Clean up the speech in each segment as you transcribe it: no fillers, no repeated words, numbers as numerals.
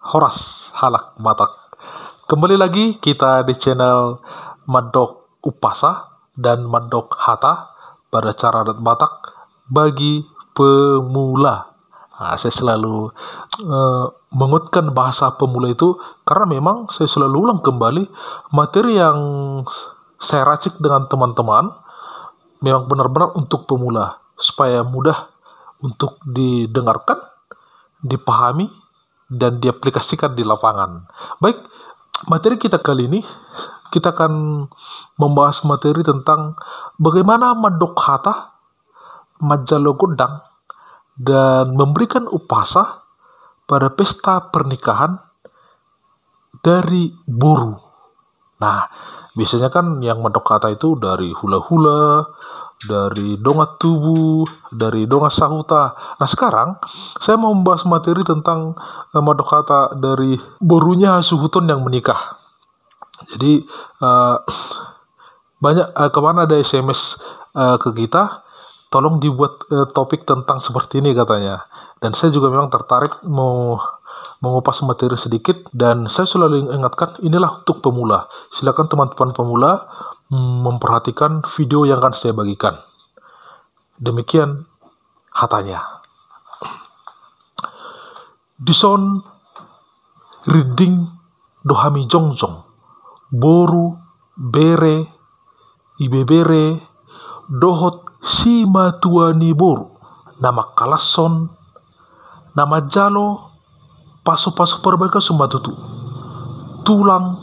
Horas halak matak. Kembali lagi kita di channel Madok Upasa dan Madok Hata pada cara adat Batak bagi pemula. Nah, saya selalu menguatkan bahasa pemula itu karena memang saya selalu ulang kembali materi yang saya racik dengan teman-teman memang benar-benar untuk pemula supaya mudah untuk didengarkan, dipahami, dan diaplikasikan di lapangan. Baik, materi kita kali ini kita akan membahas materi tentang bagaimana Madok Hata, Majalo Godang, dan memberikan upasa pada pesta pernikahan dari boru. Nah, biasanya kan yang Madok Hata itu dari hula-hula, dari donga tubuh, dari donga sahuta. Nah, sekarang saya mau membahas materi tentang Madok Hata dari borunya suhuton yang menikah. Jadi banyak kemana ada SMS ke kita, tolong dibuat topik tentang seperti ini katanya. Dan saya juga memang tertarik mau mengupas materi sedikit, dan saya selalu ingatkan inilah untuk pemula. Silakan teman-teman pemula memperhatikan video yang akan saya bagikan. Demikian hatanya. Dison reading dohami jongjong boru bere ibebere dohot sima tuani boru nama kalason nama jalo paso-paso perbaika sumatutu tulang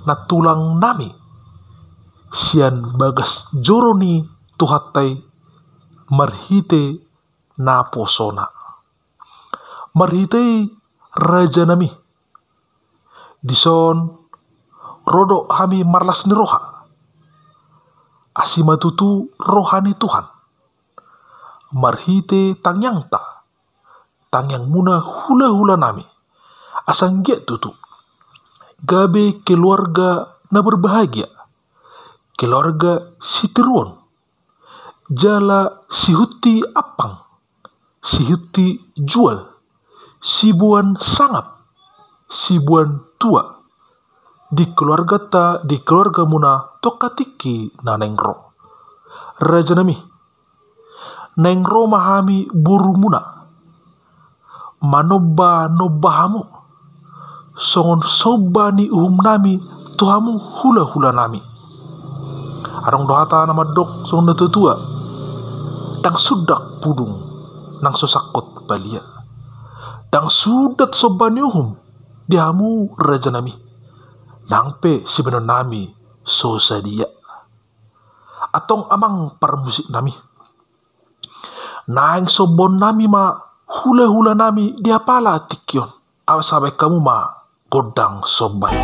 na tulang nami sian bagas joroni tuhatai marhite na posona marhite raja nami dison rodo hami marlas ni roha asimatutu rohani Tuhan marhite tangyang muna hula-hula nami asanggia tutu gabe keluarga na berbahagia, keluarga sitiruon, jala sihuti apang, sihuti jual, sibuan sangap, sibuan tua, di keluarga muna tokatiki na nengro. Raja nami, nengro mahami buru muna, manoba hamu, songon soba ni uhum nami tuhamu hula-hula nami. Arong dohata nama dok songon tua dang sudak pudung nang sosakot balia dang sudat soba ni uhum dihamu raja nami nangpe si benon nami sosadia atong amang parmusik nami naing sobon nami ma hula-hula nami diapala tikyon awas sampai kamu ma godang sobai.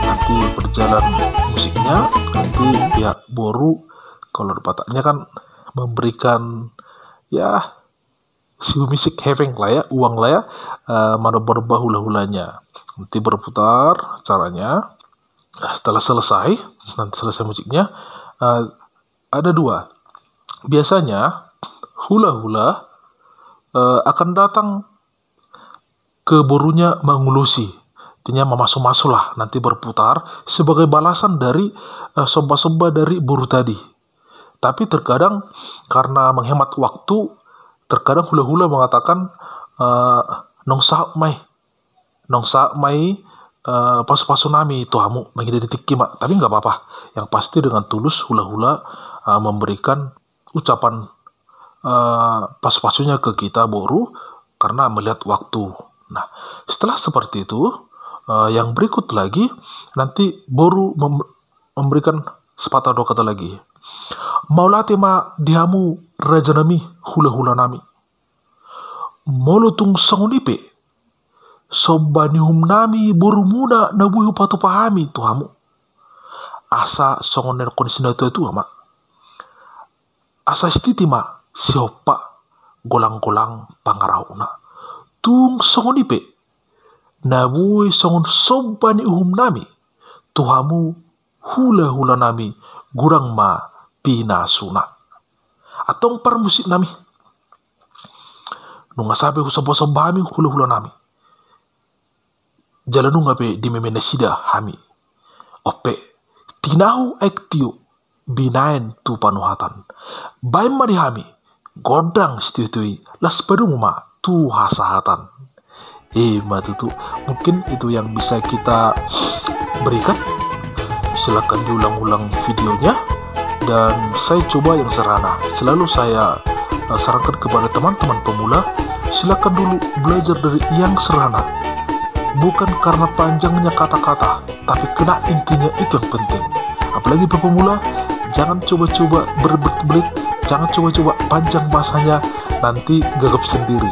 Nanti berjalan musiknya, nanti pihak boru kalau Bataknya kan memberikan ya si musik having lah ya, uang lah ya, mana berubah hula-hulanya. Nanti berputar caranya. Nah, setelah selesai, nanti selesai musiknya, ada dua. Biasanya hula-hula akan datang ke borunya mengulusi, artinya memasuk-masuk lah, nanti berputar sebagai balasan dari soba-soba dari boru tadi. Tapi terkadang karena menghemat waktu, terkadang hula-hula mengatakan nong sa mai pasu-pasu nami tuhamu mengide ditiki mak. Tapi nggak apa-apa, yang pasti dengan tulus hula-hula memberikan ucapan pasu-pasunya ke kita boru karena melihat waktu. Nah, setelah seperti itu, yang berikut lagi, nanti boru memberikan sepatah dua kata lagi. Maulate ma dihamu raja nami hula-hula nami. Molutung sangunipe, sobanihum nami boru muda nabuhu patu pahami tuhamu. Asa songonen kondisi itu ama. Asa istiti ma siopa golang-golang pangarauna. Tung songonipe nabui songon sobani uhum nami tuhamu hula-hula nami gurang ma pinasuna atong parmusik nami nunga sabe husobo-sobami hula-hula nami jalanu ngabe di memene sida hami. Ope, tinahu ektio binaen tu panuhatan. Baim mari hami, godang stiutui las padumuma tu hasahatan. Matutu, mungkin itu yang bisa kita berikan. Silakan diulang-ulang videonya, dan saya coba yang sederhana. Selalu saya sarankan kepada teman-teman pemula, silakan dulu belajar dari yang sederhana. Bukan karena panjangnya kata-kata, tapi kena intinya, itu yang penting. Apalagi pemula, jangan coba-coba berbelit-belit, jangan coba-coba panjang bahasanya, nanti gagap sendiri.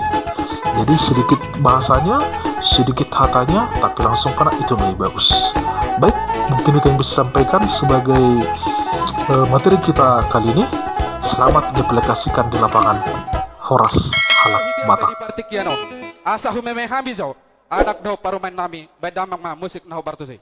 Jadi sedikit bahasanya, sedikit hatanya, tapi langsung kena, itu yang lebih bagus. Baik, mungkin itu yang bisa sampaikan sebagai materi kita kali ini. Selamat diaplikasikan di lapangan. Horas Halak Batak. Asa humeme hamizo, anak daw parumain nami, bedamang musik naho bartusi.